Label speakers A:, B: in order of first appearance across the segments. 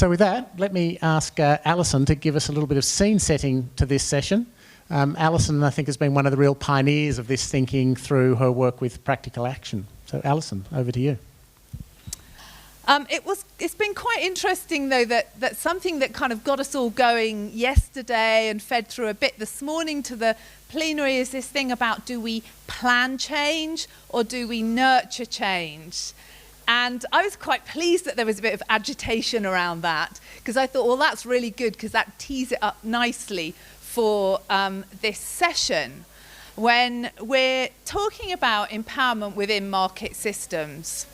A: So with that, let me ask Alison to give us a little bit of scene setting to this session. Alison, I think, has been one of the real pioneers of this thinking through her work with practical action. So Alison, over to you.
B: It's been quite interesting, though, that something that kind of got us all going yesterday and fed through a bit this morning to the plenary is this thing about, do we plan change or do we nurture change? And I was quite pleased that there was a bit of agitation around that, because I thought, well, that's really good, because that tees it up nicely for this session when we're talking about empowerment within market systems.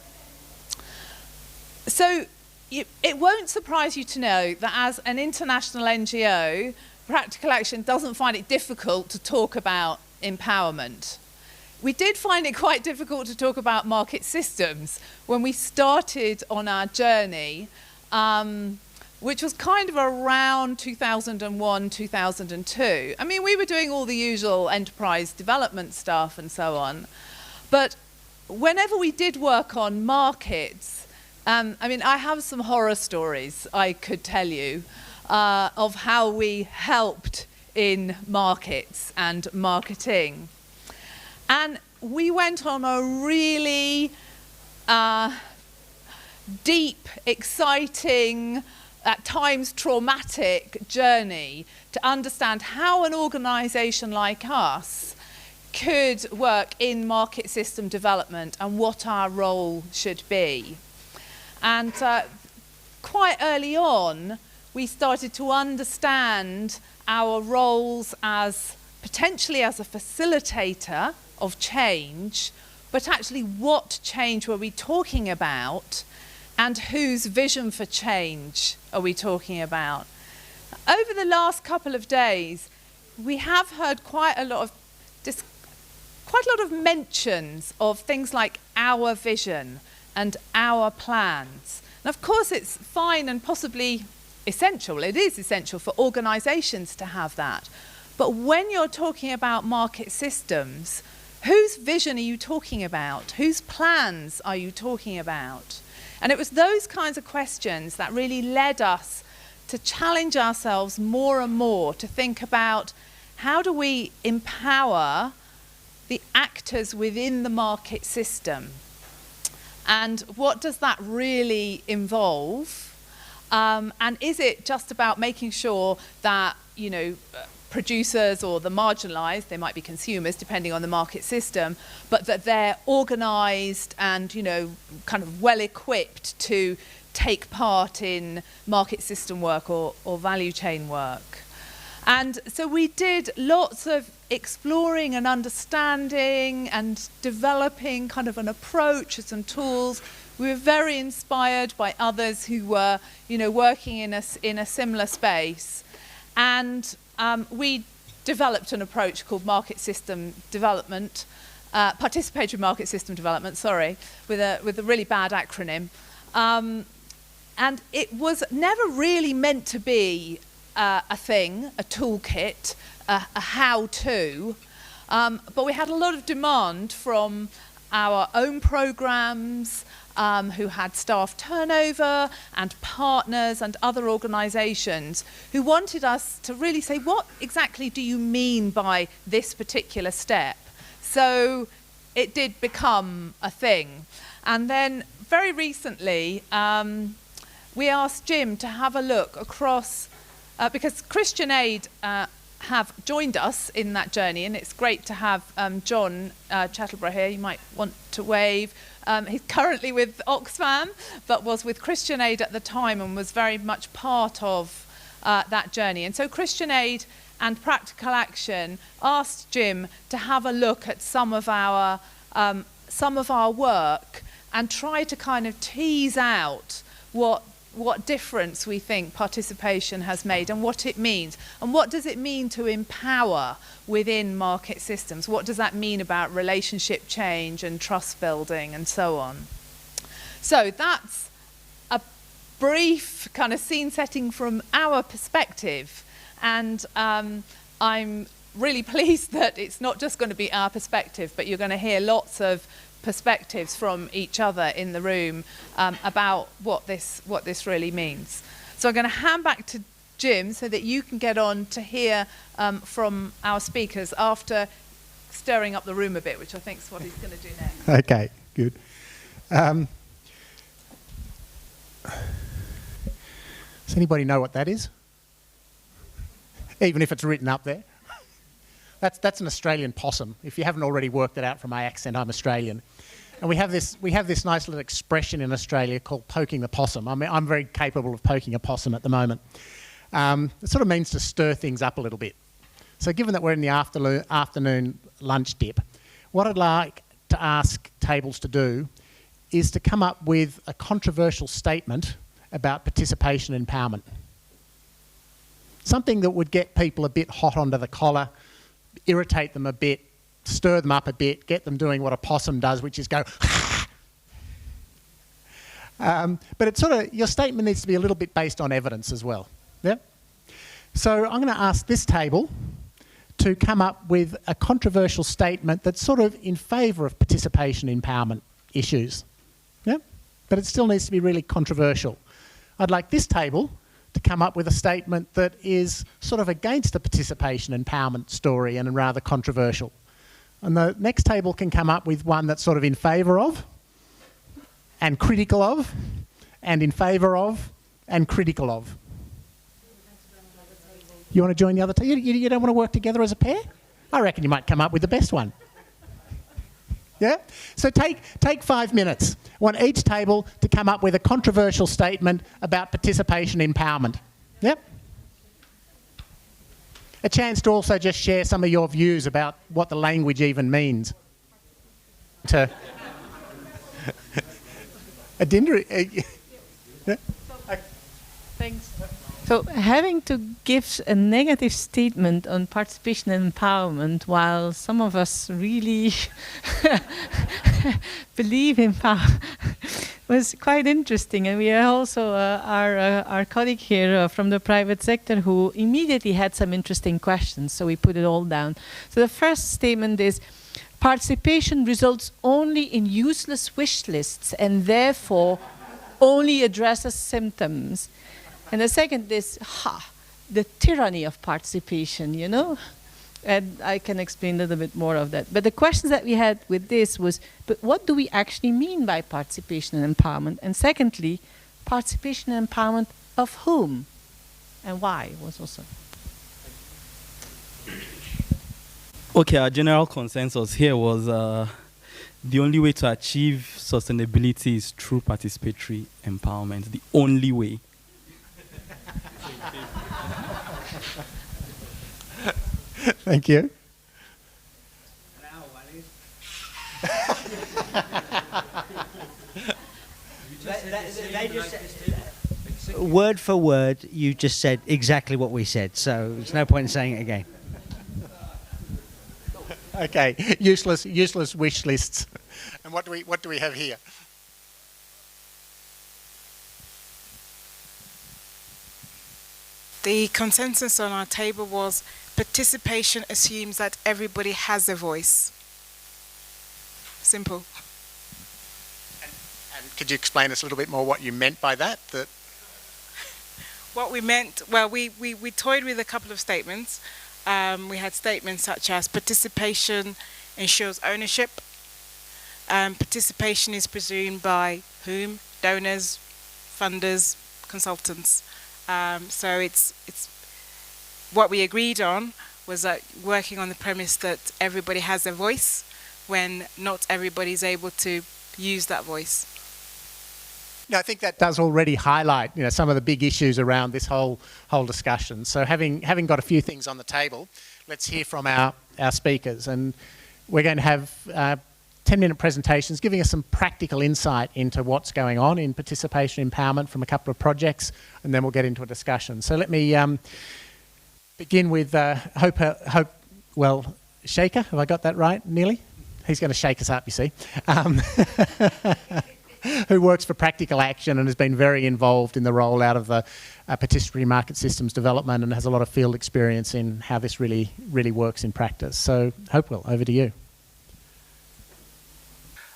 B: So it won't surprise you to know that as an international NGO, Practical Action doesn't find it difficult to talk about empowerment. We did find it quite difficult to talk about market systems when we started on our journey, which was kind of around 2001, 2002. I mean, we were doing all the usual enterprise development stuff and so on. But whenever we did work on markets, I mean, I have some horror stories I could tell you of how we helped in markets and marketing. And we went on a really deep, exciting, at times traumatic journey to understand how an organisation like us could work in market system development and what our role should be. And quite early on, we started to understand our roles as potentially as a facilitator of change, but actually what change were we talking about and whose vision for change are we talking about. Over the last couple of days, we have heard quite a lot of mentions of things like our vision and our plans. And of course it's fine and possibly essential, it is essential for organisations to have that. But when you're talking about market systems, whose vision are you talking about? Whose plans are you talking about? And it was those kinds of questions that really led us to challenge ourselves more and more to think about how do we empower the actors within the market system? And what does that really involve? And is it just about making sure that, producers or the marginalised, they might be consumers depending on the market system, but that they're organised and, kind of well equipped to take part in market system work or value chain work? And so we did lots of exploring and understanding and developing kind of an approach and some tools. We were very inspired by others who were, working in a similar space. And we developed an approach called market system development, participatory market system development, with a really bad acronym. And it was never really meant to be a thing, a toolkit, a how-to, but we had a lot of demand from our own programs who had staff turnover and partners and other organisations who wanted us to really say, what exactly do you mean by this particular step? So it did become a thing. And then very recently, we asked Jim to have a look across because Christian Aid have joined us in that journey, and it's great to have John Chattleborough here. You might want to wave. He's currently with Oxfam, but was with Christian Aid at the time and was very much part of that journey. And so Christian Aid and Practical Action asked Jim to have a look at some of our work and try to kind of tease out what difference we think participation has made and what it means. And what does it mean to empower within market systems? What does that mean about relationship change and trust building and so on? So that's a brief kind of scene setting from our perspective. And I'm really pleased that it's not just going to be our perspective, but you're going to hear lots of perspectives from each other in the room about what this really means. So So I'm going to hand back to Jim so that you can get on to hear from our speakers after stirring up the room a bit, which I think is what he's going to do next.
A: Okay, good. Does anybody know what that is? Even if it's written up there. That's an Australian possum. If you haven't already worked it out from my accent, I'm Australian. And we have this nice little expression in Australia called poking the possum. I mean, I'm very capable of poking a possum at the moment. It sort of means to stir things up a little bit. So given that we're in the afternoon lunch dip, what I'd like to ask tables to do is to come up with a controversial statement about participation and empowerment. Something that would get people a bit hot under the collar, irritate them a bit, stir them up a bit, get them doing what a possum does, which is go, but it's sort of, your statement needs to be a little bit based on evidence as well. Yeah? So I'm going to ask this table to come up with a controversial statement that's sort of in favour of participation empowerment issues. Yeah? But it still needs to be really controversial. I'd like this table to come up with a statement that is sort of against the participation empowerment story and rather controversial. And the next table can come up with one that's sort of in favour of, and critical of, and in favour of, and critical of. You want to join the other table? You don't want to work together as a pair? I reckon you might come up with the best one. Yeah? So take 5 minutes. I want each table to come up with a controversial statement about participation empowerment. Yep. A chance to also just share some of your views about what the language even means.
B: Thanks.
C: So having to give a negative statement on participation and empowerment while some of us really believe in power was quite interesting. And we are also our colleague here from the private sector who immediately had some interesting questions. So we put it all down. So the first statement is, participation results only in useless wish lists and therefore only addresses symptoms. And the second is, the tyranny of participation, you know? And I can explain a little bit more of that. But the questions that we had with this was, but what do we actually mean by participation and empowerment? And secondly, participation and empowerment of whom? And why was also.
D: Okay, our general consensus here was the only way to achieve sustainability is through participatory empowerment. The only way.
A: Thank you.
E: Word for word, you just said exactly what we said, so there's no point in saying it again.
A: Okay, useless wish lists. And what do we have here?
F: The consensus on our table was participation assumes that everybody has a voice. Simple.
A: And could you explain us a little bit more what you meant by that?
F: What we meant, well, we toyed with a couple of statements. We had statements such as participation ensures ownership. Participation is presumed by whom? Donors, funders, consultants. So it's what we agreed on was that working on the premise that everybody has a voice when not everybody is able to use that voice.
A: No, I think that does already highlight, some of the big issues around this whole discussion. So having got a few things on the table, let's hear from our speakers, and we're going to have 10-minute presentations giving us some practical insight into what's going on in participation empowerment from a couple of projects, and then we'll get into a discussion. So let me begin with Hope Shaker. Have I got that right, nearly? He's going to shake us up, you see. Who works for Practical Action and has been very involved in the rollout of the participatory market systems development and has a lot of field experience in how this really works in practice. So Hopewell, over to you.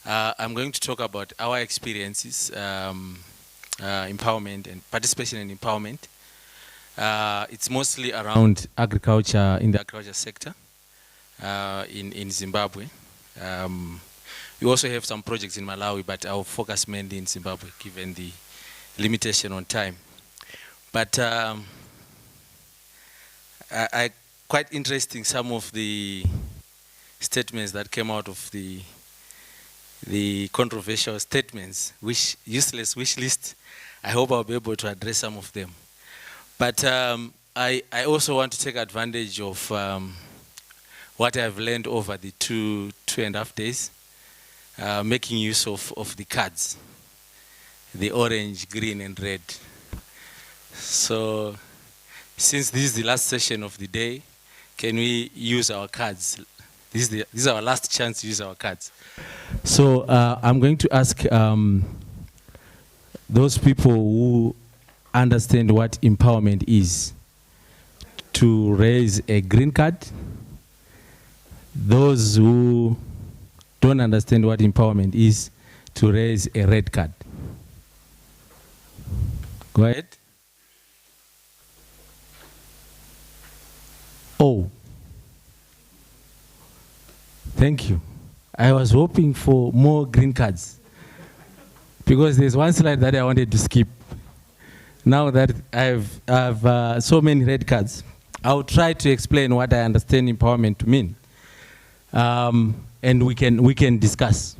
G: I'm going to talk about our experiences empowerment and participation and empowerment. It's mostly around agriculture, in the agriculture sector in Zimbabwe. We also have some projects in Malawi, but I'll focus mainly in Zimbabwe given the limitation on time. But I quite interesting some of the statements that came out of the controversial statements, useless wish list. I hope I'll be able to address some of them. But I also want to take advantage of what I've learned over the two and a half days, making use of the cards, the orange, green, and red. So since this is the last session of the day, can we use our cards? This is our last chance to use our cards. So I'm going to ask those people who understand what empowerment is to raise a green card. Those who don't understand what empowerment is to raise a red card. Go ahead. Oh. Thank you. I was hoping for more green cards because there's one slide that I wanted to skip. Now that I have so many red cards, I'll try to explain what I understand empowerment to mean, and we can discuss.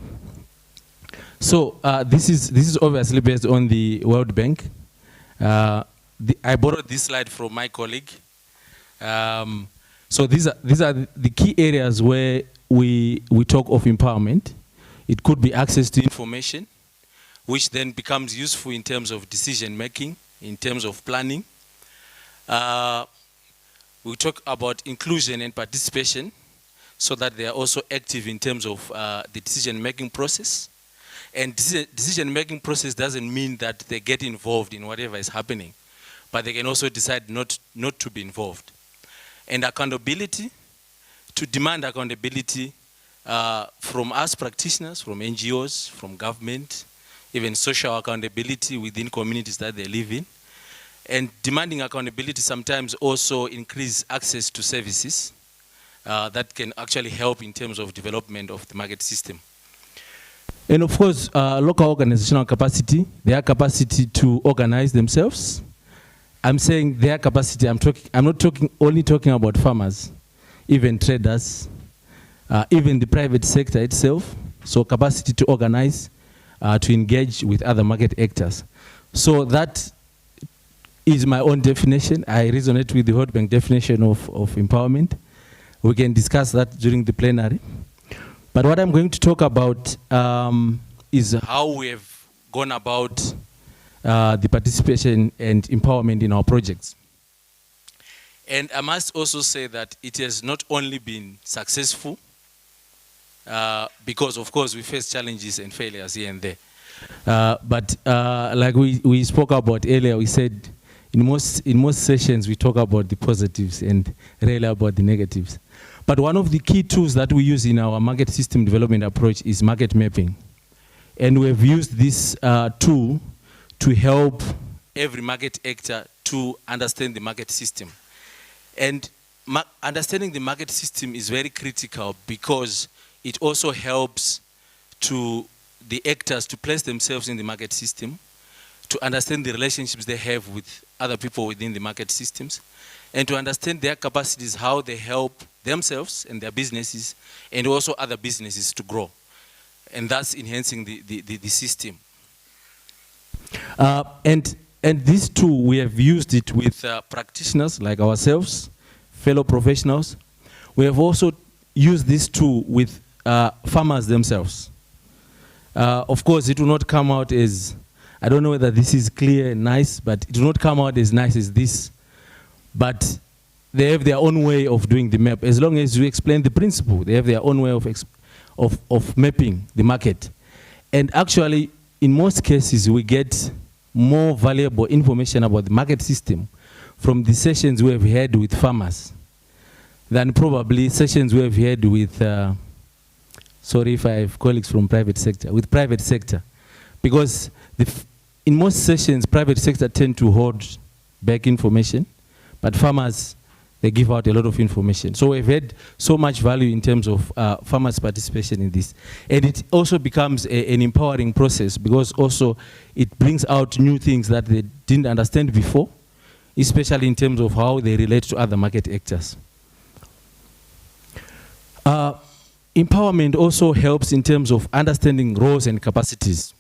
G: So this is obviously based on the World Bank. I borrowed this slide from my colleague. So these are the key areas where we talk of empowerment. It could be access to information, which then becomes useful in terms of decision making, in terms of planning. We talk about inclusion and participation, so that they are also active in terms of the decision making process. And decision making process doesn't mean that they get involved in whatever is happening, but they can also decide not to be involved. And accountability, to demand accountability from us practitioners, from NGOs, from government, even social accountability within communities that they live in. And demanding accountability sometimes also increase access to services that can actually help in terms of development of the market system. And of course, local organizational capacity, their capacity to organize themselves. I'm saying their capacity, I'm not only talking about farmers, even traders, even the private sector itself. So capacity to organize, to engage with other market actors. So that is my own definition. I resonate with the World Bank definition of empowerment. We can discuss that during the plenary. But what I'm going to talk about is how we have gone about the participation and empowerment in our projects. And I must also say that it has not only been successful, because of course we face challenges and failures here and there. But like we spoke about earlier, we said in most sessions we talk about the positives and rarely about the negatives. But one of the key tools that we use in our market system development approach is market mapping. And we've used this tool to help every market actor to understand the market system. And understanding the market system is very critical because it also helps to the actors to place themselves in the market system, to understand the relationships they have with other people within the market systems, and to understand their capacities, how they help themselves and their businesses, and also other businesses to grow. And that's enhancing the system. And this tool, we have used it with practitioners like ourselves, fellow professionals. We have also used this tool with farmers themselves. Of course, it will not come out as, I don't know whether this is clear and nice, but it will not come out as nice as this. But they have their own way of doing the map. As long as you explain the principle, they have their own way of mapping the market. And actually, in most cases, we get more valuable information about the market system from the sessions we have had with farmers than probably sessions we have had with, sorry if I have colleagues from private sector, with private sector. Because in most sessions, private sector tend to hold back information, but farmers, they give out a lot of information. So we've had so much value in terms of farmers' participation in this. And it also becomes an empowering process, because also it brings out new things that they didn't understand before, especially in terms of how they relate to other market actors. Empowerment also helps in terms of understanding roles and capacities.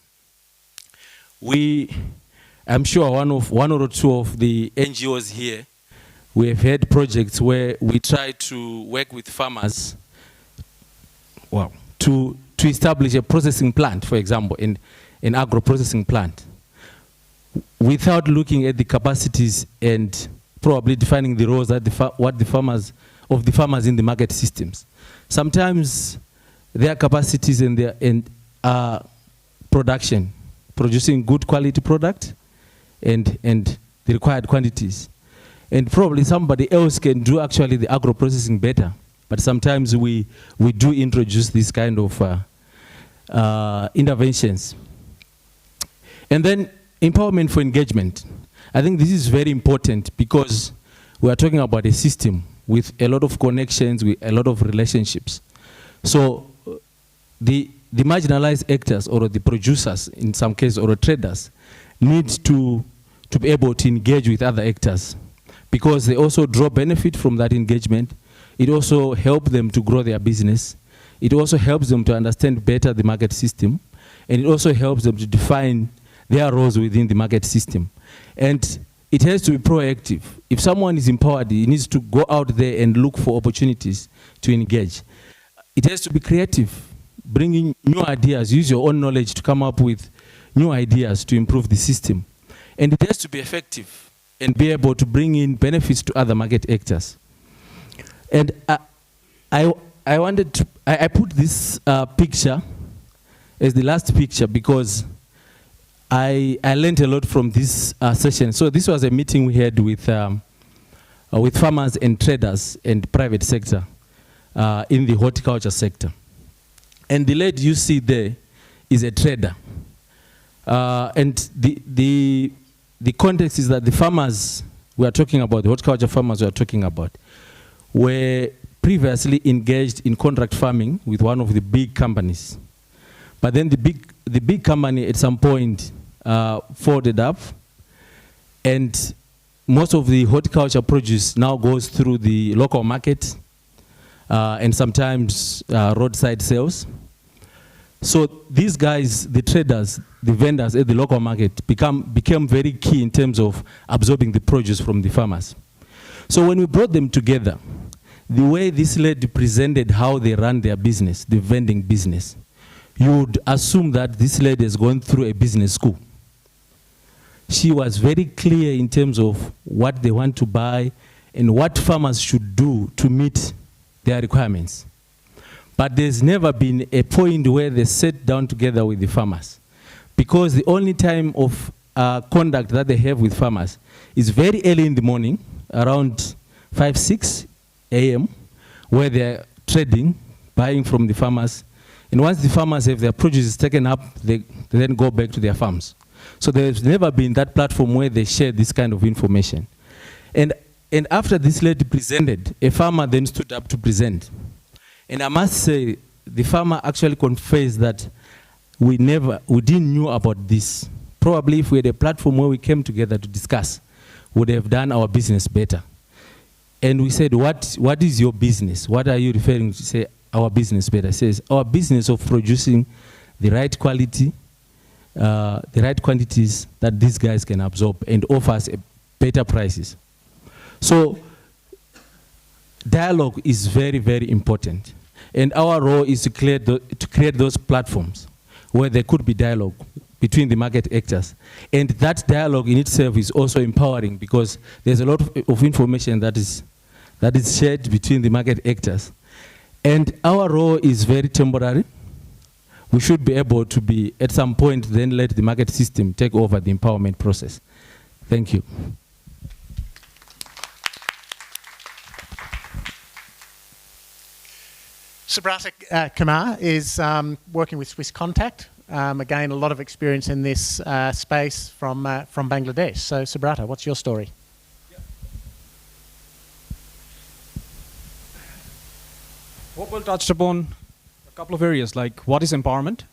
G: I'm sure one or two of the NGOs here, we have had projects where we try to work with farmers, well, to establish a processing plant, for example, an agro-processing plant, without looking at the capacities and probably defining the roles that the farmers in the market systems. Sometimes their capacities and their production, producing good quality product and the required quantities. And probably somebody else can do actually the agro-processing better. But sometimes we do introduce this kind of interventions. And then empowerment for engagement. I think this is very important, because we are talking about a system with a lot of connections, with a lot of relationships. So the marginalized actors, or the producers in some cases, or the traders, need to be able to engage with other actors, because they also draw benefit from that engagement. It also helps them to grow their business. It also helps them to understand better the market system. And it also helps them to define their roles within the market system. And it has to be proactive. If someone is empowered, he needs to go out there and look for opportunities to engage. It has to be creative, bringing new ideas, use your own knowledge to come up with new ideas to improve the system. And it has to be effective and be able to bring in benefits to other market actors. And I put this picture as the last picture, because I learned a lot from this session. So this was a meeting we had with farmers and traders and private sector in the horticulture sector. And the lady you see there is a trader. And the context is that the farmers we are talking about, the horticulture farmers we are talking about, were previously engaged in contract farming with one of the big companies. But then the big company at some point folded up, and most of the horticulture produce now goes through the local market and sometimes roadside sales. So these guys, the traders, the vendors at the local market became very key in terms of absorbing the produce from the farmers. So when we brought them together, the way this lady presented how they run their business, the vending business, you would assume that this lady has gone through a business school. She was very clear in terms of what they want to buy and what farmers should do to meet their requirements. But there's never been a point where they sat down together with the farmers, because the only time of conduct that they have with farmers is very early in the morning, around 5, 6 a.m., where they're trading, buying from the farmers. And once the farmers have their produce taken up, they then go back to their farms. So there's never been that platform where they share this kind of information. And after this lady presented, a farmer then stood up to present. And I must say, the farmer actually confessed that we didn't know about this. Probably if we had a platform where we came together to discuss, we would have done our business better. And we said, what is your business? What are you referring to? Say, our business better. It says, our business of producing the right quality, the right quantities that these guys can absorb and offer us better prices. So dialogue is very, very important. And our role is to create those platforms where there could be dialogue between the market actors. And that dialogue in itself is also empowering, because there's a lot of information that is shared between the market actors. And our role is very temporary. We should be able to be, at some point, then let the market system take over the empowerment process. Thank you.
A: Subrata Kumar is working with Swiss Contact again, a lot of experience in this space from Bangladesh. So, Subrata, what's your story?
H: Hopewell touched upon a couple of areas, like what is empowerment,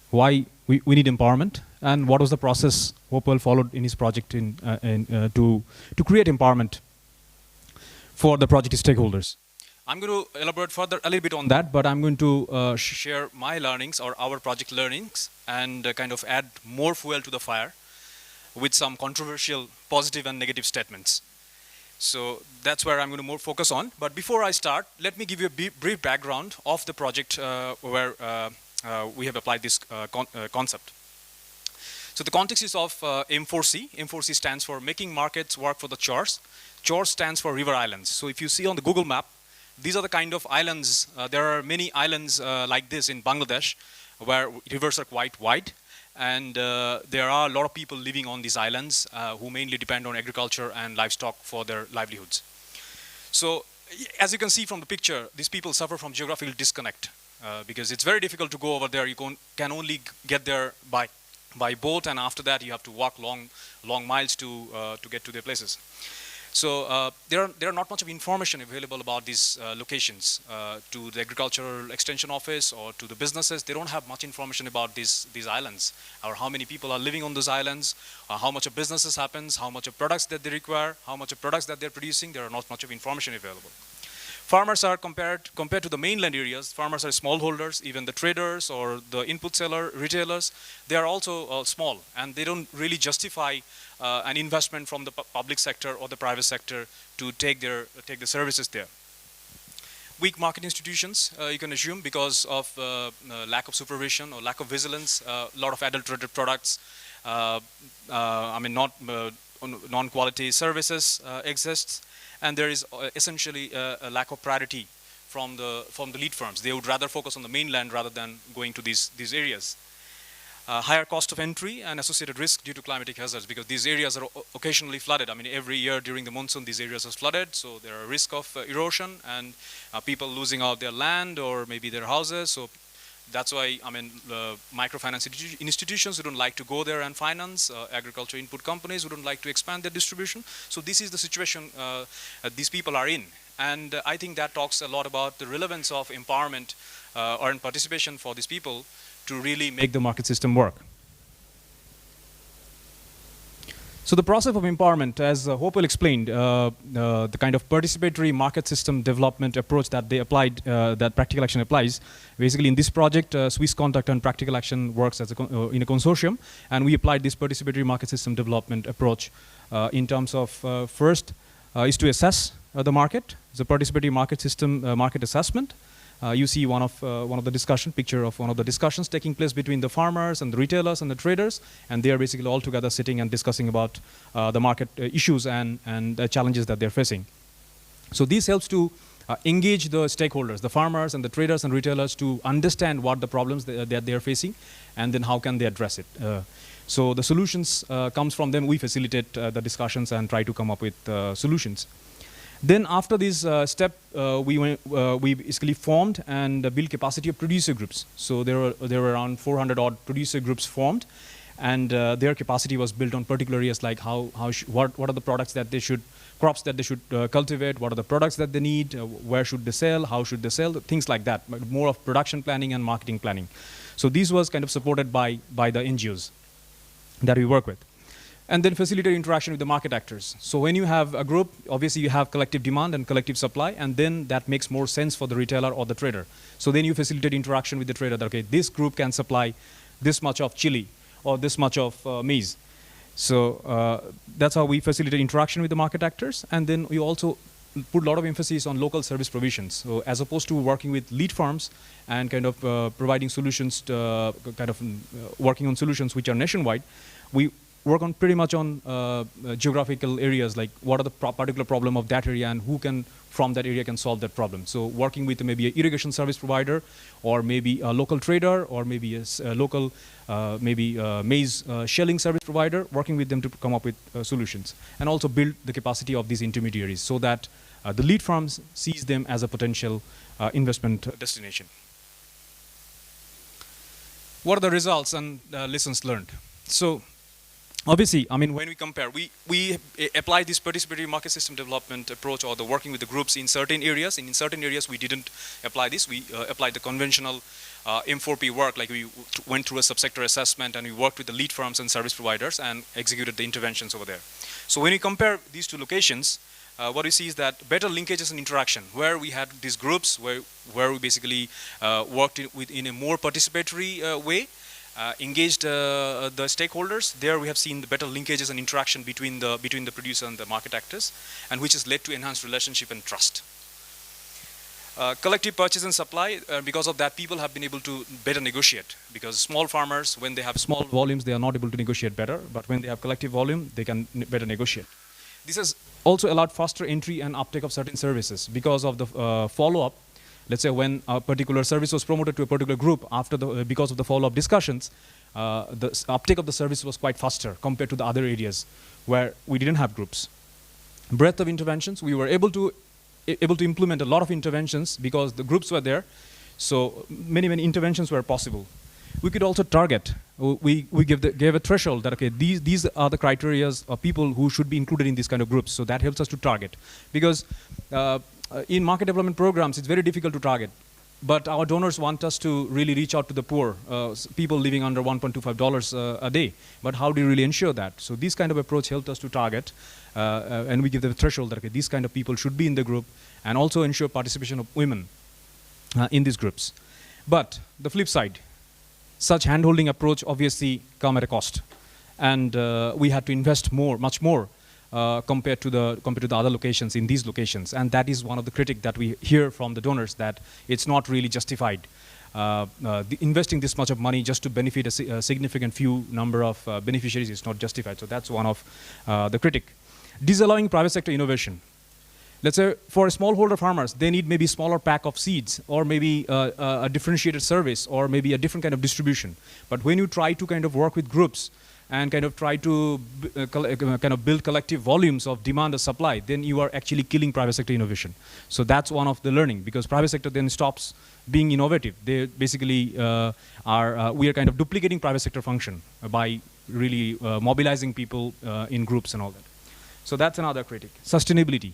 H: why we need empowerment, and what was the process Hopewell followed in his project to create empowerment for the project stakeholders. I'm going to elaborate further a little bit on that, but I'm going to share my learnings or our project learnings and kind of add more fuel to the fire with some controversial positive and negative statements. So that's where I'm going to more focus on. But before I start, let me give you a brief background of the project where we have applied this concept. So the context is of M4C. M4C stands for Making Markets Work for the Chores. Chores stands for River Islands. So if you see on the Google map, these are the kind of islands. There are many islands like this in Bangladesh where rivers are quite wide. And there are a lot of people living on these islands who mainly depend on agriculture and livestock for their livelihoods. So as you can see from the picture, these people suffer from geographical disconnect because it's very difficult to go over there. You can only get there by boat, and after that you have to walk long miles to get to their places. So there are not much of information available about these locations to the agricultural extension office or to the businesses. They don't have much information about these islands, or how many people are living on those islands, how much of businesses happens, how much of products that they require, how much of products that they're producing. There are not much of information available. Farmers are compared to the mainland areas. Farmers are smallholders. Even the traders or the input seller retailers, they are also small, and they don't really justify an investment from the public sector or the private sector to take the services there. Weak market institutions, you can assume, because of lack of supervision or lack of vigilance. A lot of adulterated products, non-quality services exists. And there is essentially a lack of priority from the lead firms. They would rather focus on the mainland rather than going to these areas. Higher cost of entry and associated risk due to climatic hazards, because these areas are occasionally flooded. I mean, every year during the monsoon, these areas are flooded, so there are risk of erosion and people losing out their land or maybe their houses. So that's why, microfinance institutions who don't like to go there and finance, agriculture input companies who don't like to expand their distribution. So this is the situation these people are in. And I think that talks a lot about the relevance of empowerment or in participation for these people to really make the market system work. So the process of empowerment, as Hopewell explained, the kind of participatory market system development approach that they applied, that Practical Action applies. Basically, in this project, Swiss Contact and Practical Action works as in a consortium, and we applied this participatory market system development approach in terms of first is to assess the market. The participatory market system market assessment. You see one of the picture of one of the discussions taking place between the farmers and the retailers and the traders, and they are basically all together sitting and discussing about the market issues and the challenges that they're facing. So this helps to engage the stakeholders, the farmers and the traders and retailers, to understand what the problems that they're facing, and then how can they address it. So the solutions comes from them. We facilitate the discussions and try to come up with solutions. Then after this step, we basically formed and built capacity of producer groups. So there were around 400 odd producer groups formed, and their capacity was built on particular areas like what are the products that they should, crops that they should cultivate, what are the products that they need, where should they sell, how should they sell, things like that, but more of production planning and marketing planning. So this was kind of supported by the NGOs that we work with. And then facilitate interaction with the market actors. So when you have a group, obviously you have collective demand and collective supply, and then that makes more sense for the retailer or the trader. So then you facilitate interaction with the trader that, okay, this group can supply this much of chili or this much of maize. So that's how we facilitate interaction with the market actors. And then we also put a lot of emphasis on local service provisions. So as opposed to working with lead farms and kind of providing solutions, working on solutions which are nationwide, we work on pretty much on geographical areas, like what are the particular problem of that area and who can from that area can solve that problem. So working with maybe an irrigation service provider, or maybe a local trader, or maybe a local maize shelling service provider, working with them to come up with solutions. And also build the capacity of these intermediaries so that the lead farms sees them as a potential investment destination. what are the results and lessons learned? So obviously, I mean, when we compare, we apply this participatory market system development approach or the working with the groups in certain areas. And in certain areas, we didn't apply this. We applied the conventional M4P work, like we went through a subsector assessment and we worked with the lead firms and service providers and executed the interventions over there. So when we compare these two locations, what we see is that better linkages and interaction, where we had these groups, where we basically worked in a more participatory way, engaged the stakeholders. There we have seen the better linkages and interaction between the producer and the market actors, and which has led to enhanced relationship and trust. Collective purchase and supply, because of that, people have been able to better negotiate, because small farmers, when they have small volumes, they are not able to negotiate better, but when they have collective volume, they can better negotiate. This has also allowed faster entry and uptake of certain services because of the follow-up. Let's say when a particular service was promoted to a particular group, because of the follow-up discussions, the uptake of the service was quite faster compared to the other areas where we didn't have groups. Breadth of interventions, we were able to implement a lot of interventions because the groups were there, so many interventions were possible. We could also target. We gave a threshold that, okay, these are the criteria of people who should be included in these kind of groups. So that helps us to target. Because in market development programs, it's very difficult to target. But our donors want us to really reach out to the poor, people living under $1.25 a day. But how do you really ensure that? So this kind of approach helped us to target. And we give them a threshold that, okay, these kind of people should be in the group, and also ensure participation of women in these groups. But the flip side, such hand-holding approach obviously come at a cost, and we had to invest much more compared to the other locations in these locations, and that is one of the critiques that we hear from the donors, that it's not really justified. Investing this much of money just to benefit a significant few number of beneficiaries is not justified. So that's one of the critique. Disallowing private sector innovation. Let's say for smallholder farmers, they need maybe smaller pack of seeds, or maybe a differentiated service, or maybe a different kind of distribution. But when you try to kind of work with groups and kind of try to build collective volumes of demand and supply, then you are actually killing private sector innovation. So that's one of the learning, because private sector then stops being innovative. They basically we are kind of duplicating private sector function by really mobilizing people in groups and all that. So that's another critique. Sustainability.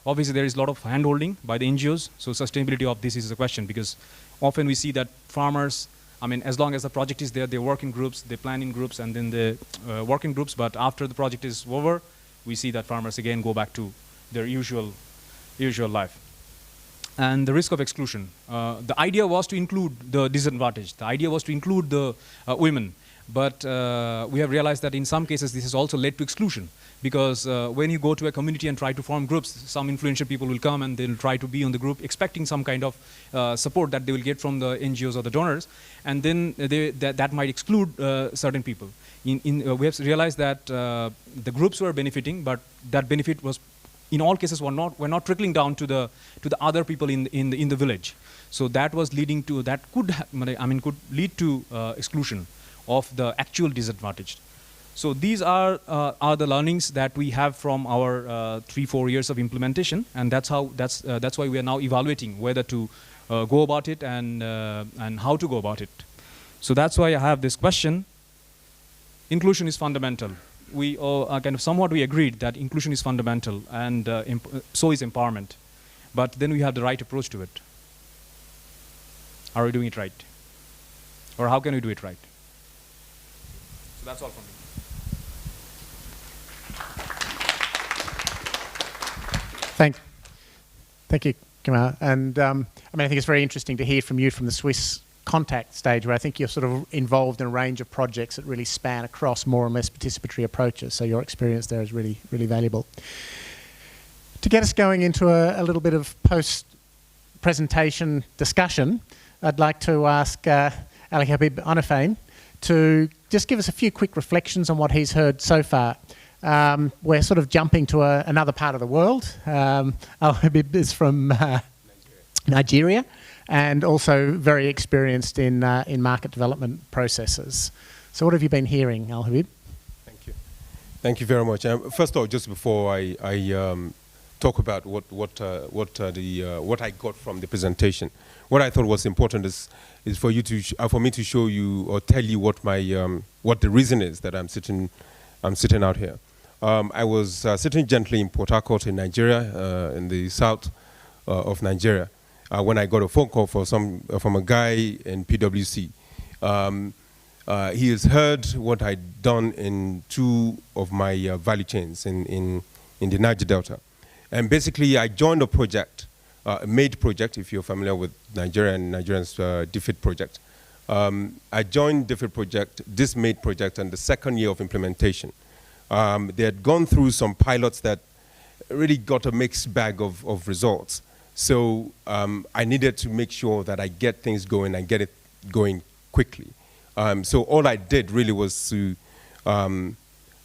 H: Obviously, there is a lot of hand-holding by the NGOs, so sustainability of this is a question, because often we see that farmers, I mean, as long as the project is there, they work in groups, they plan in groups, and then they work in groups, but after the project is over, we see that farmers again go back to their usual life. And the risk of exclusion. The idea was to include the disadvantaged. The idea was to include the women. But we have realized that in some cases this has also led to exclusion, because when you go to a community and try to form groups, some influential people will come and they'll try to be on the group expecting some kind of support that they will get from the NGOs or the donors, and then that might exclude certain people. We have realized that the groups were benefiting, but that benefit was, in all cases, were not trickling down to the other people in the village. So that was leading to, that could lead to exclusion of the actual disadvantaged. So these are the learnings that we have from our 3-4 years of implementation, and that's why we are now evaluating whether to go about it and how to go about it. So that's why I have this question. Inclusion is fundamental. We kind of somewhat we agreed that inclusion is fundamental, and so is empowerment. But then we have the right approach to it. Are we doing it right? Or how can we do it right? So that's all from me.
A: Thank you, Kamal. And I think it's very interesting to hear from you from the Swiss contact stage, where I think you're sort of involved in a range of projects that really span across more or less participatory approaches. So your experience there is really, really valuable. To get us going into a little bit of post-presentation discussion, I'd like to ask Ali Habib Onofane to just give us a few quick reflections on what he's heard so far. We're sort of jumping to another part of the world. Al-Habib is from Nigeria, and also very experienced in market development processes. So what have you been hearing, Al-Habib?
I: Thank you. Thank you very much. First of all, just before I talk about what I got from the presentation. What I thought was important is for you to for me to show you or tell you what my what the reason is that I'm sitting out here. I was sitting gently in Port Harcourt in Nigeria, in the south of Nigeria, when I got a phone call from a guy in PwC. He has heard what I'd done in 2 of my value chains in the Niger Delta. And basically, I joined a project, a MADE project, if you're familiar with Nigeria and Nigerians' DFID project. I joined DFID project, this MADE project, in the 2nd year of implementation. They had gone through some pilots that really got a mixed bag of results. So I needed to make sure that I get things going and get it going quickly. So all I did really was to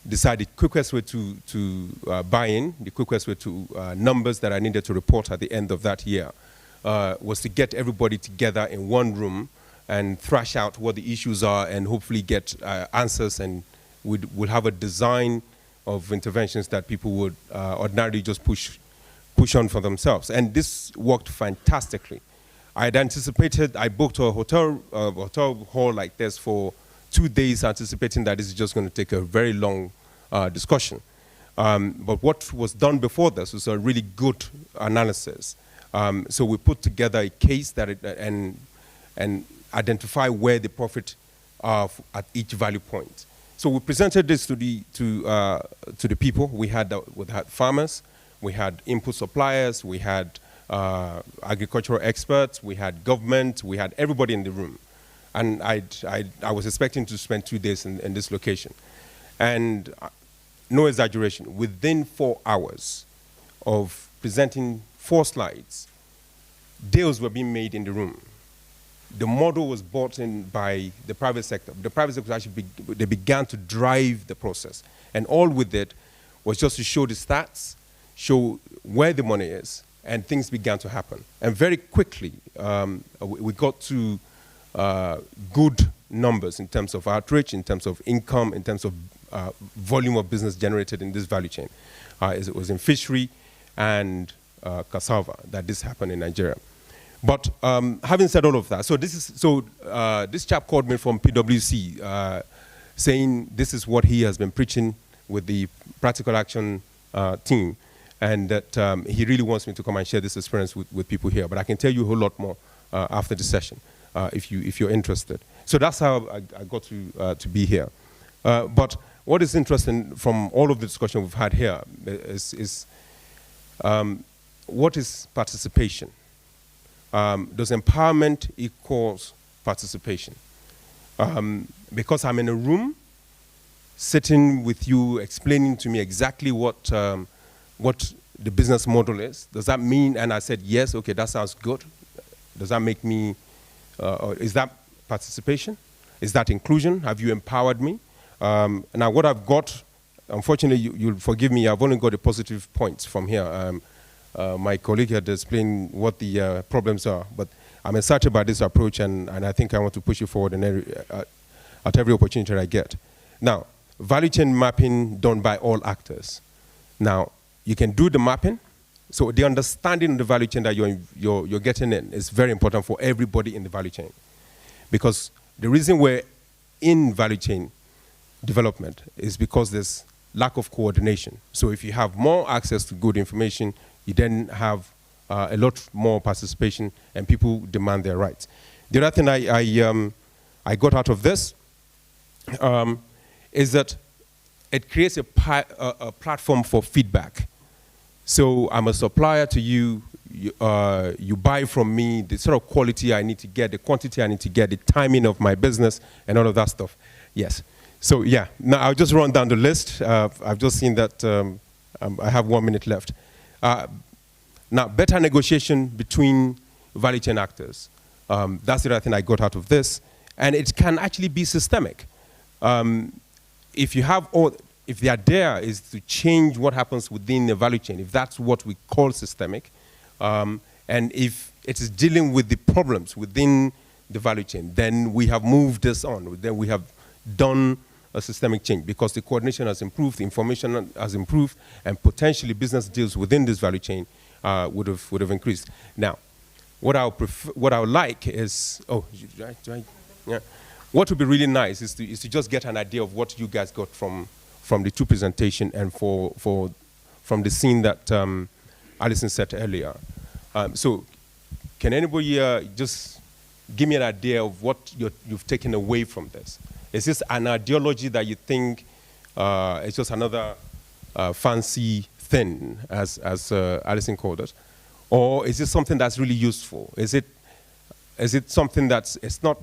I: decide the quickest way to buy in, the quickest way to numbers that I needed to report at the end of that year was to get everybody together in one room and thrash out what the issues are and hopefully get answers, and we'll have a design of interventions that people would ordinarily just push on for themselves. And this worked fantastically. I had anticipated, I booked a hotel hall like this for 2 days, anticipating that this is just going to take a very long discussion. But what was done before this was a really good analysis. So we put together a case that and identify where the profit are at each value point. So we presented this to the people. We had farmers, we had input suppliers, we had agricultural experts, we had government, we had everybody in the room. And I was expecting to spend 2 days in this location. And no exaggeration, within 4 hours of presenting 4 slides, deals were being made in the room. The model was bought in by the private sector. The private sector actually they began to drive the process. And all with it was just to show the stats, show where the money is, and things began to happen. And very quickly, we got to good numbers in terms of outreach, in terms of income, in terms of volume of business generated in this value chain. It was in fishery and cassava that this happened in Nigeria. But having said all of that, this chap called me from PwC saying this is what he has been preaching with the practical action team, and that he really wants me to come and share this experience with people here. But I can tell you a whole lot more after the session if you're interested. So that's how I got to be here. But what is interesting from all of the discussion we've had here is what is participation? Does empowerment equals participation? Because I'm in a room, sitting with you, explaining to me exactly what the business model is. Does that mean, and I said, yes, okay, that sounds good. Does that make me, is that participation? Is that inclusion? Have you empowered me? Now what I've got, unfortunately, you'll forgive me, I've only got the positive points from here. My colleague had explained what the problems are, but I'm excited by this approach, and I think I want to push it forward at every opportunity I get. Now, value chain mapping done by all actors. Now, you can do the mapping, so the understanding of the value chain that you're getting in is very important for everybody in the value chain. Because the reason we're in value chain development is because there's lack of coordination. So if you have more access to good information, you then have a lot more participation, and people demand their rights. The other thing I got out of this is that it creates a platform for feedback. So I'm a supplier to you, you buy from me, the sort of quality I need to get, the quantity I need to get, the timing of my business, and all of that stuff. Yes. So yeah, now I'll just run down the list. I've just seen that I have 1 minute left. Now, better negotiation between value chain actors. That's the other thing I got out of this. And it can actually be systemic. If the idea is to change what happens within the value chain, if that's what we call systemic, and if it is dealing with the problems within the value chain, then we have moved this on. Then we have done a systemic change because the coordination has improved, the information has improved, and potentially business deals within this value chain would have increased. Now, what I would like is, what would be really nice is to just get an idea of what you guys got from the two presentations and from the scene that Alison said earlier. So, can anybody just give me an idea of what you've taken away from this? Is this an ideology that you think is just another fancy thing, as Alison called it? Or is it something that's really useful? Is it something it's not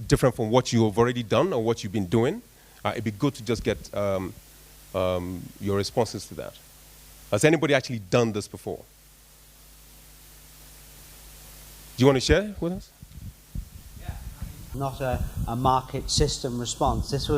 I: different from what you have already done or what you've been doing? It'd be good to just get your responses to that. Has anybody actually done this before? Do you want to share with us?
J: Not a market system response. This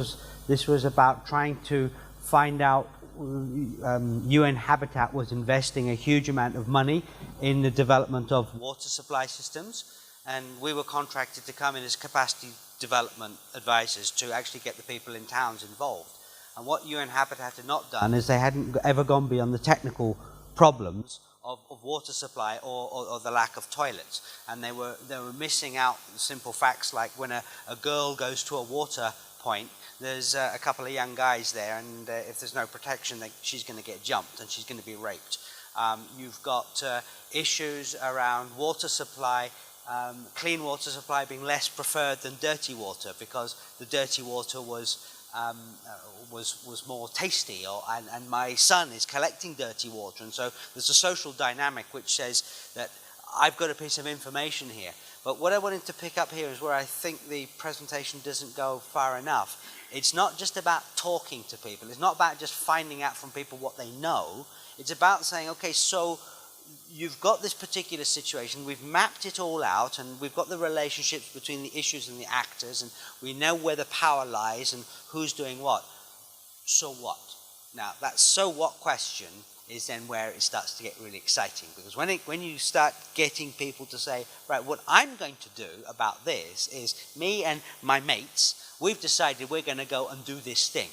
J: was about trying to find out. UN Habitat was investing a huge amount of money in the development of water supply systems, and we were contracted to come in as capacity development advisors to actually get the people in towns involved. And what UN Habitat had not done is they hadn't ever gone beyond the technical problems of water supply or the lack of toilets, and they were missing out simple facts like when a girl goes to a water point, there's a couple of young guys there, and if there's no protection, she's going to get jumped and she's going to be raped. You've got issues around water supply, clean water supply being less preferred than dirty water because the dirty water was more tasty, and my son is collecting dirty water, and so there's a social dynamic which says that I've got a piece of information here. But what I wanted to pick up here is where I think the presentation doesn't go far enough. It's not just about talking to people. It's not about just finding out from people what they know. It's about saying, okay, so you've got this particular situation, we've mapped it all out, and we've got the relationships between the issues and the actors, and we know where the power lies and who's doing what. So what? Now, that so what question is then where it starts to get really exciting, because when you start getting people to say, right, what I'm going to do about this is me and my mates, we've decided we're going to go and do this thing.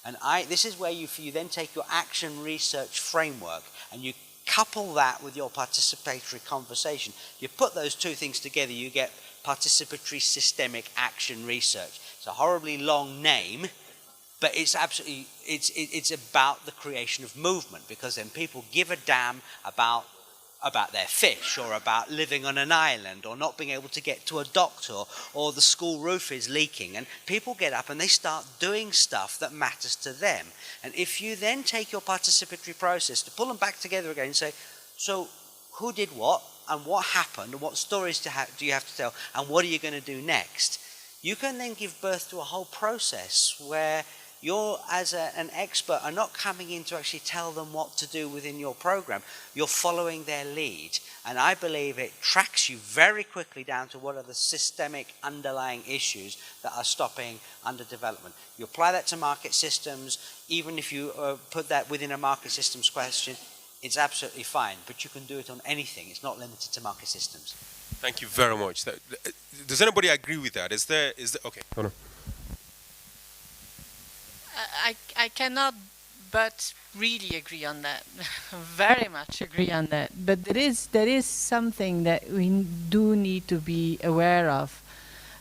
J: And this is where you then take your action research framework and you couple that with your participatory conversation. You put those two things together, you get participatory systemic action research. It's a horribly long name, but it's absolutely, it's about the creation of movement, because then people give a damn about their fish, or about living on an island, or not being able to get to a doctor, or the school roof is leaking, and people get up and they start doing stuff that matters to them. And if you then take your participatory process to pull them back together again and say, so who did what, and what happened, and what stories do you have to tell, and what are you going to do next, you can then give birth to a whole process where you're, as an expert, are not coming in to actually tell them what to do within your program. You're following their lead. And I believe it tracks you very quickly down to what are the systemic underlying issues that are stopping underdevelopment. You apply that to market systems, even if you put that within a market systems question, it's absolutely fine. But you can do it on anything. It's not limited to market systems.
I: Thank you very much. Does anybody agree with that? Is there okay, hold on.
C: I cannot but really agree on that. Very much agree on that. But there is something that we do need to be aware of.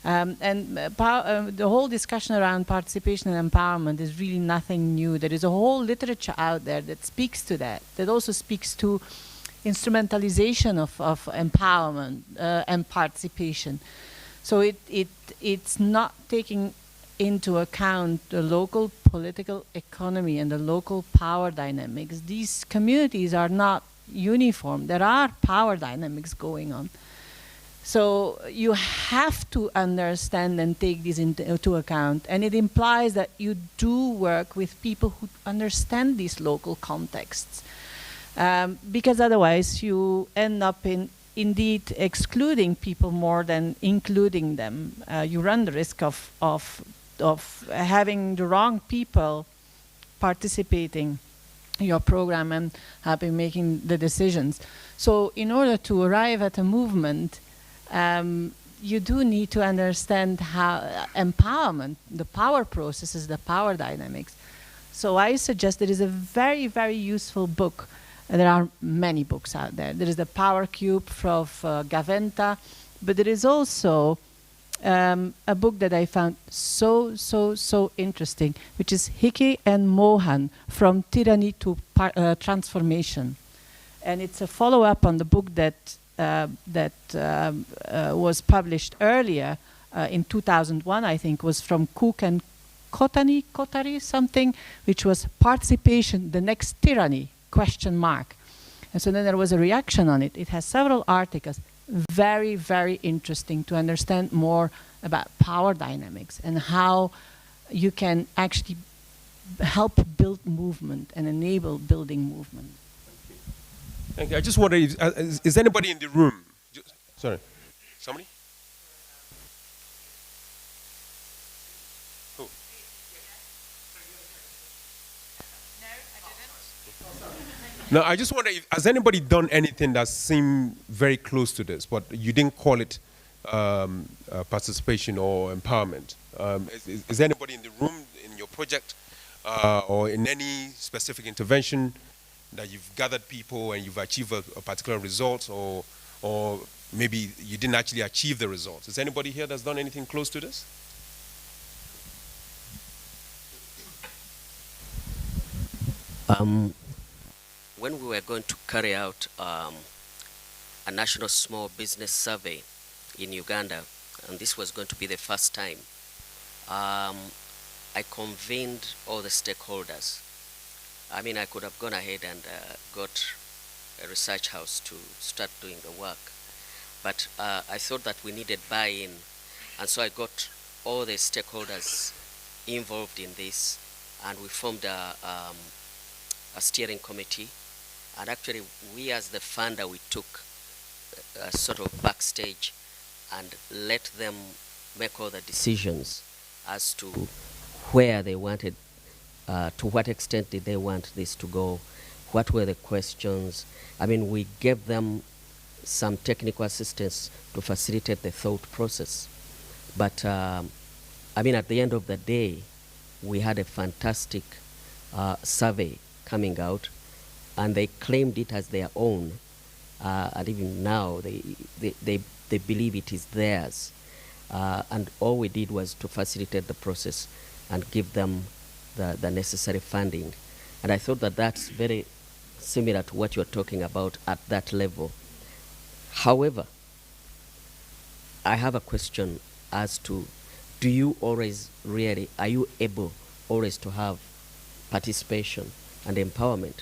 C: The whole discussion around participation and empowerment is really nothing new. There is a whole literature out there that speaks to that also speaks to instrumentalization of empowerment and participation. So it's not taking into account the local political economy and the local power dynamics. These communities are not uniform. There are power dynamics going on. So you have to understand and take these into account. And it implies that you do work with people who understand these local contexts. Because otherwise you end up indeed excluding people more than including them. You run the risk of having the wrong people participating in your program and making the decisions. So in order to arrive at a movement, you do need to understand how empowerment, the power processes, the power dynamics. So I suggest there is a very, very useful book. There are many books out there. There is the Power Cube from Gaventa, but there is also a book that I found so interesting, which is Hickey and Mohan, From Tyranny to Transformation. And it's a follow-up on the book that was published earlier in 2001, I think, was from Cook and Kotari something, which was Participation, the Next Tyranny, ? And so then there was a reaction on it. It has several articles, very, very interesting to understand more about power dynamics and how you can actually help build movement and enable building movement.
I: Thank you. I just wonder, is anybody in the room? Sorry, somebody? Who? No, I just wonder, has anybody done anything that seemed very close to this, but you didn't call it participation or empowerment? Is anybody in the room, in your project, or in any specific intervention that you've gathered people and you've achieved a particular result, or maybe you didn't actually achieve the result? Is anybody here that's done anything close to this?
K: When we were going to carry out a national small business survey in Uganda, and this was going to be the first time, I convened all the stakeholders. I mean, I could have gone ahead and got a research house to start doing the work, but I thought that we needed buy-in, and so I got all the stakeholders involved in this, and we formed a steering committee. And actually, we as the funder, we took a sort of backstage and let them make all the decisions as to where they wanted, to what extent did they want this to go, what were the questions. I mean, we gave them some technical assistance to facilitate the thought process. But, I mean, at the end of the day, we had a fantastic survey coming out, and they claimed it as their own, and even now they believe it is theirs. And all we did was to facilitate the process and give them the necessary funding. And I thought that that's very similar to what you're talking about at that level. However, I have a question as to, do you always really, are you able always to have participation and empowerment?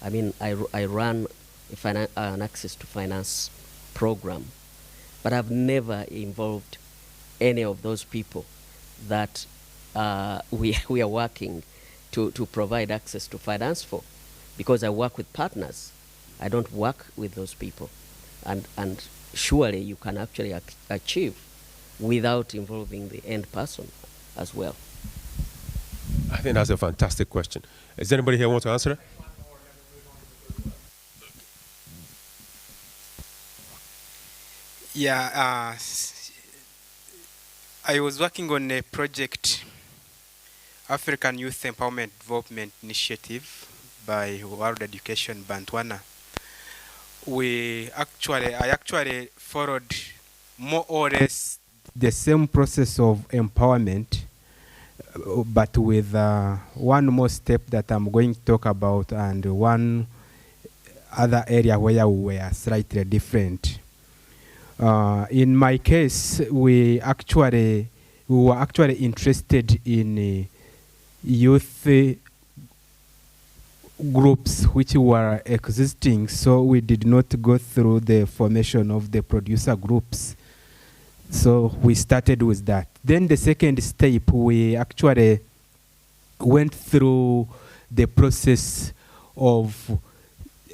K: I mean, I run an access to finance program, but I've never involved any of those people that we are working to provide access to finance for, because I work with partners. I don't work with those people. And surely you can actually achieve without involving the end person as well.
I: I think that's a fantastic question. Is anybody here want to answer it?
L: Yeah, I was working on a project, African Youth Empowerment Development Initiative by World Education Bantwana. I actually followed more or less the same process of empowerment, but with one more step that I'm going to talk about, and one other area where we were slightly different. In my case, we were actually interested in youth groups which were existing, so we did not go through the formation of the producer groups. So we started with that. Then the second step, we actually went through the process of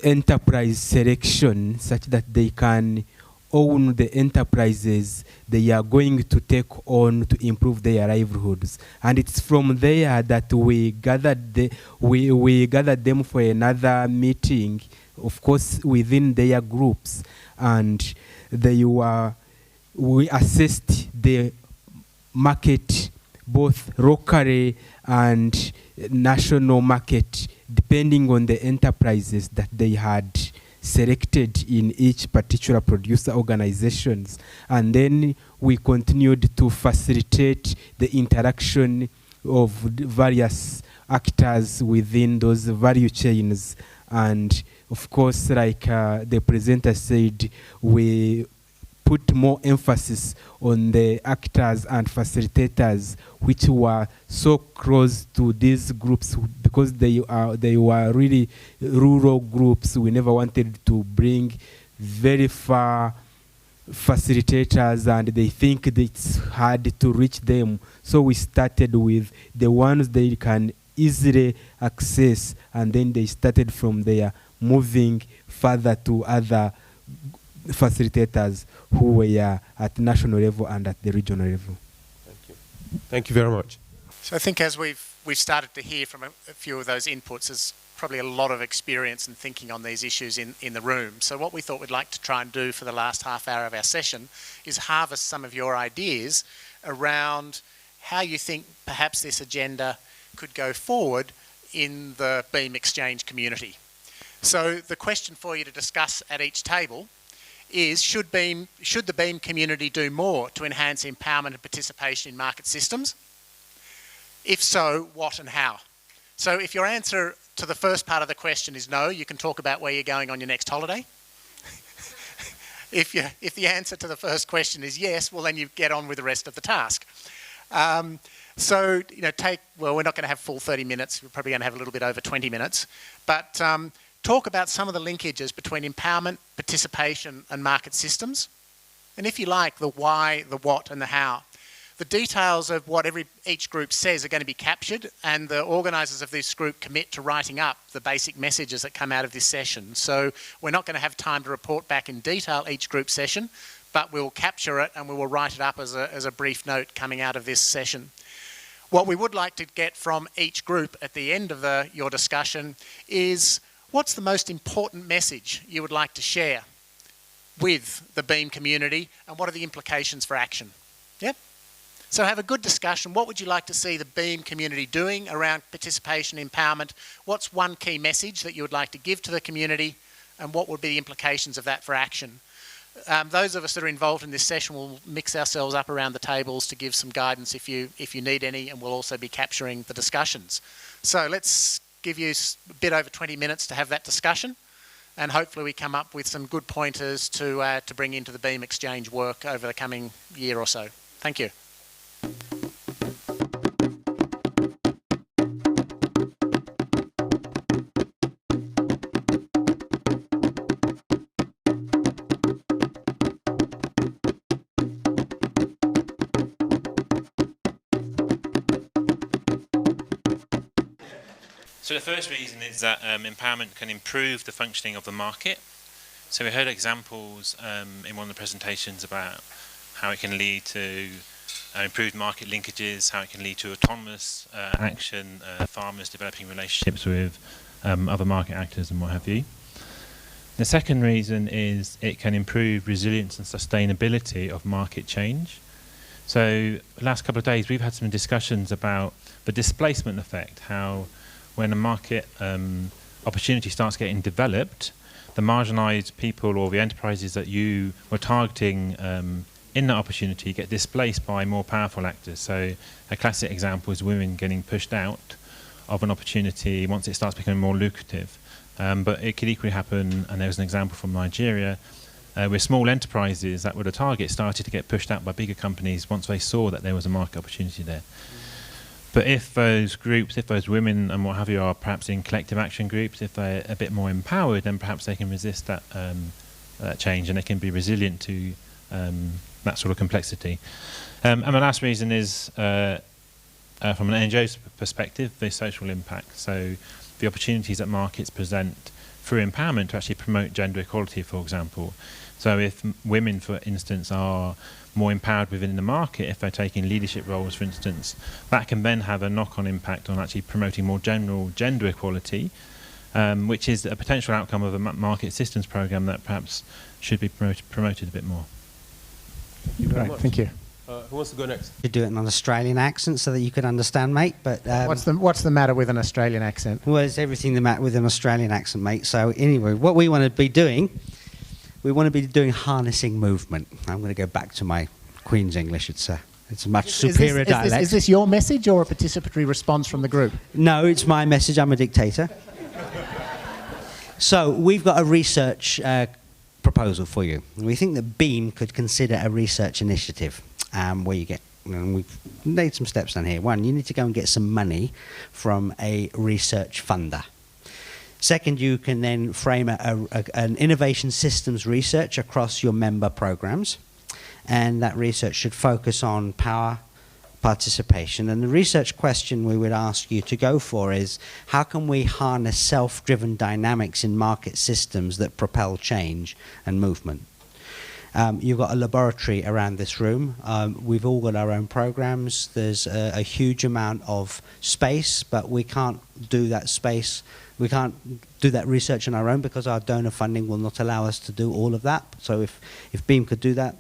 L: enterprise selection, such that they can own the enterprises they are going to take on to improve their livelihoods. And it's from there that we gathered them for another meeting, of course, within their groups. And they were we assessed the market, both locally and national market, depending on the enterprises that they had selected in each particular producer organizations. And then we continued to facilitate the interaction of various actors within those value chains. And of course, like the presenter said, we put more emphasis on the actors and facilitators which were so close to these groups, because they were really rural groups. We never wanted to bring very far facilitators and they think that it's hard to reach them. So we started with the ones they can easily access, and then they started from there, moving further to other facilitators who were at national level and at the regional level.
I: Thank you. Thank you very much.
A: So I think as we've started to hear from a few of those inputs, there's probably a lot of experience and thinking on these issues in the room. So what we thought we'd like to try and do for the last half hour of our session is harvest some of your ideas around how you think perhaps this agenda could go forward in the Beam Exchange community. So the question for you to discuss at each table is, should the Beam community do more to enhance empowerment and participation in market systems? If so, what and how? So if your answer to the first part of the question is no, you can talk about where you're going on your next holiday. If the answer to the first question is yes, well then you get on with the rest of the task. So, you know, we're not going to have full 30 minutes, we're probably going to have a little bit over 20 minutes, but talk about some of the linkages between empowerment, participation and market systems. And if you like, the why, the what and the how. The details of what each group says are going to be captured, and the organisers of this group commit to writing up the basic messages that come out of this session. So we're not going to have time to report back in detail each group session, but we'll capture it and we will write it up as a brief note coming out of this session. What we would like to get from each group at the end of your discussion is, what's the most important message you would like to share with the Beam community, and what are the implications for action? Yep. So have a good discussion. What would you like to see the Beam community doing around participation, empowerment? What's one key message that you would like to give to the community, and what would be the implications of that for action? Those of us that are involved in this session will mix ourselves up around the tables to give some guidance if you need any, and we'll also be capturing the discussions. So let's give you a bit over 20 minutes to have that discussion, and hopefully we come up with some good pointers to bring into the Beam Exchange work over the coming year or so. Thank you.
M: So the first reason is that empowerment can improve the functioning of the market. So we heard examples in one of the presentations about how it can lead to improved market linkages, how it can lead to autonomous action, farmers developing relationships with other market actors and what have you. The second reason is it can improve resilience and sustainability of market change. So the last couple of days we've had some discussions about the displacement effect, how when a market opportunity starts getting developed, the marginalised people or the enterprises that you were targeting in that opportunity get displaced by more powerful actors. So a classic example is women getting pushed out of an opportunity once it starts becoming more lucrative. But it could equally happen, and there was an example from Nigeria, where small enterprises that were the target started to get pushed out by bigger companies once they saw that there was a market opportunity there. But if those groups, if those women and what have you are perhaps in collective action groups, if they're a bit more empowered, then perhaps they can resist that change, and they can be resilient to that sort of complexity. And the last reason is, from an NGO's perspective, the social impact. So the opportunities that markets present through empowerment to actually promote gender equality, for example. So if women, for instance, are more empowered within the market, if they're taking leadership roles, for instance, that can then have a knock-on impact on actually promoting more general gender equality, which is a potential outcome of a market systems program that perhaps should be promoted a bit more.
I: Thank you very
A: Great,
I: much.
A: thank you.
I: Who wants to go next?
J: You do it in an Australian accent so that you can understand, mate. But
A: What's the matter with an Australian accent?
J: well, it's everything the matter with an Australian accent, mate. So anyway, what we want to be doing, we want to be doing harnessing movement. I'm going to go back to my Queen's English. It's a much superior dialect.
A: Is this your message or a participatory response from the group?
J: No, it's my message. I'm a dictator. So we've got a research proposal for you. We think that Beam could consider a research initiative where you get, and we've laid some steps down here. One, you need to go and get some money from a research funder. Second, you can then frame an innovation systems research across your member programs. And that research should focus on power, participation. And the research question we would ask you to go for is, how can we harness self-driven dynamics in market systems that propel change and movement? You've got a laboratory around this room. We've all got our own programs. There's a huge amount of space, but we can't do that space. We can't do that research on our own because our donor funding will not allow us to do all of that. So if Beam could do that,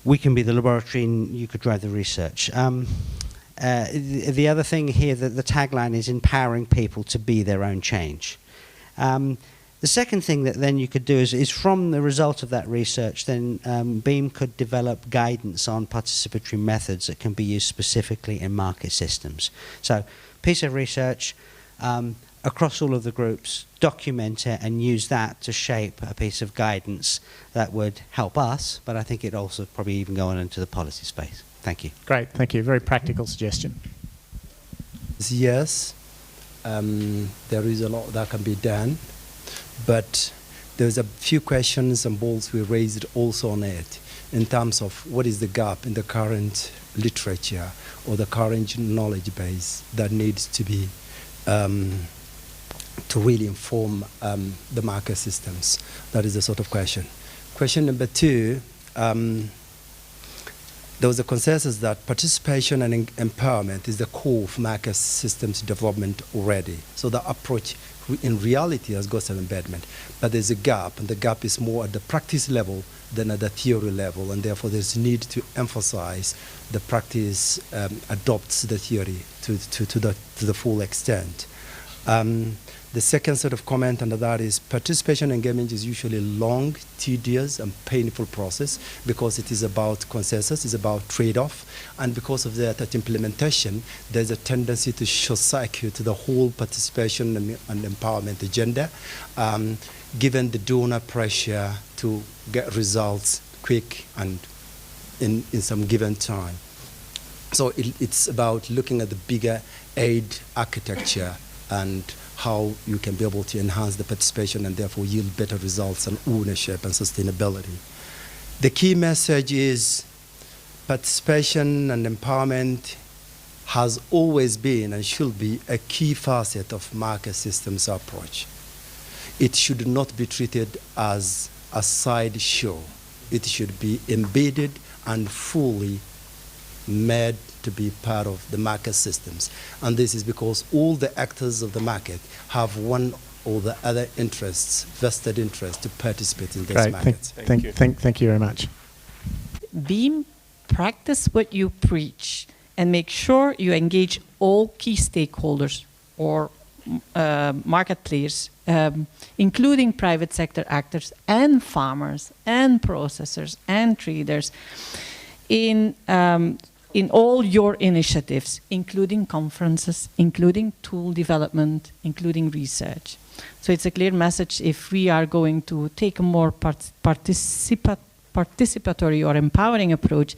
J: we can be the laboratory and you could drive the research. The other thing here, that the tagline is empowering people to be their own change. The second thing that then you could do is from the result of that research, then Beam could develop guidance on participatory methods that can be used specifically in market systems. So, piece of research across all of the groups, document it and use that to shape a piece of guidance that would help us, but I think it also probably even go on into the policy space. Thank you.
A: Great, thank you. Very practical suggestion.
N: Yes, there is a lot that can be done, but there's a few questions and balls we raised also on it in terms of what is the gap in the current literature or the current knowledge base that needs to be to really inform the market systems. That is the sort of question. Question number two, there was a consensus that participation and empowerment is the core of market systems development already. So the approach in reality has got some embedment, but there's a gap, and the gap is more at the practice level than at the theory level, and therefore there's need to emphasize the practice adopts the theory to the full extent. The second sort of comment under that is participation engagement is usually long, tedious, and painful process because it is about consensus, it's about trade-off, and because of that, at implementation, there's a tendency to short-circuit the whole participation and empowerment agenda, given the donor pressure to get results quick and in some given time. So it's about looking at the bigger aid architecture and how you can be able to enhance the participation and therefore yield better results and ownership and sustainability. The key message is participation and empowerment has always been and should be a key facet of market systems approach. It should not be treated as a side show. It should be embedded and fully made to be part of the market systems. And this is because all the actors of the market have one or the other interests, vested interests, to participate in this market.
A: Thank you very much.
C: Beam, practice what you preach and make sure you engage all key stakeholders or market players, including private sector actors and farmers and processors and traders in all your initiatives, including conferences, including tool development, including research. So it's a clear message if we are going to take a more participatory or empowering approach,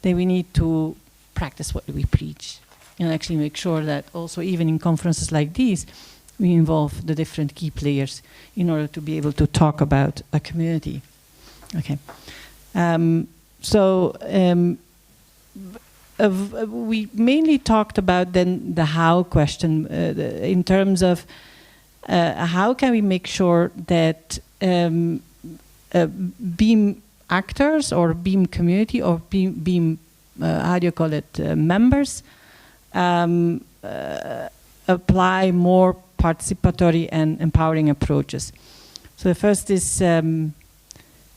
C: then we need to practice what we preach and actually make sure that also even in conferences like these, we involve the different key players in order to be able to talk about a community. Okay. We mainly talked about then the how question in terms of how can we make sure that Beam actors or Beam community or Beam how do you call it, members apply more participatory and empowering approaches. So the first is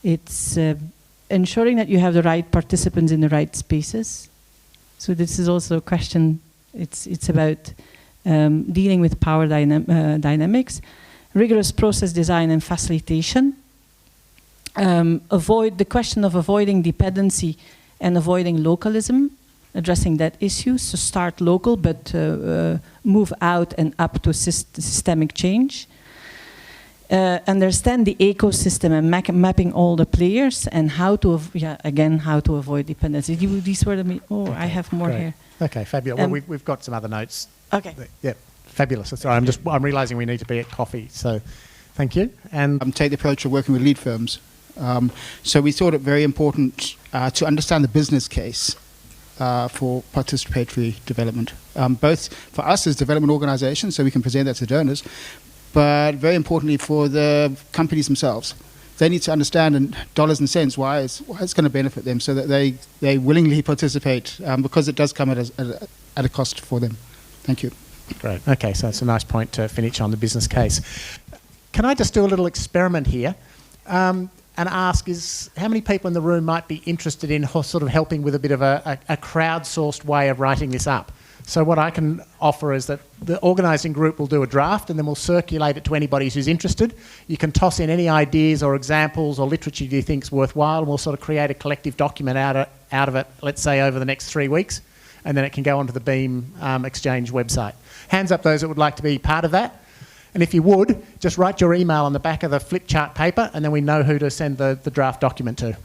C: it's ensuring that you have the right participants in the right spaces. So this is also a question, it's about dealing with power dynamics, rigorous process design and facilitation, avoid the question of avoiding dependency and avoiding localism, addressing that issue, so start local but move out and up to systemic change. Understand the ecosystem and mapping all the players and how to, how to avoid dependency. These were the, I have more here.
A: Okay, fabulous. Well, we've got some other notes.
C: Okay.
A: Yeah, fabulous. Sorry, I'm realising we need to be at coffee, so thank you. And
O: take the approach of working with lead firms. So we thought it very important to understand the business case for participatory development, both for us as development organizations, so we can present that to donors, but very importantly for the companies themselves. They need to understand in dollars and cents why it's going to benefit them, so that they willingly participate, because it does come at a cost for them. Thank you.
A: Great. Okay, so it's a nice point to finish on the business case. Can I just do a little experiment here and ask how many people in the room might be interested in sort of helping with a bit of a crowdsourced way of writing this up? So what I can offer is that the organising group will do a draft and then we'll circulate it to anybody who's interested. You can toss in any ideas or examples or literature you think is worthwhile, and we'll sort of create a collective document out of it, let's say over the next 3 weeks, and then it can go onto the Beam Exchange website. Hands up those that would like to be part of that. And if you would, just write your email on the back of the flip chart paper and then we know who to send the draft document to.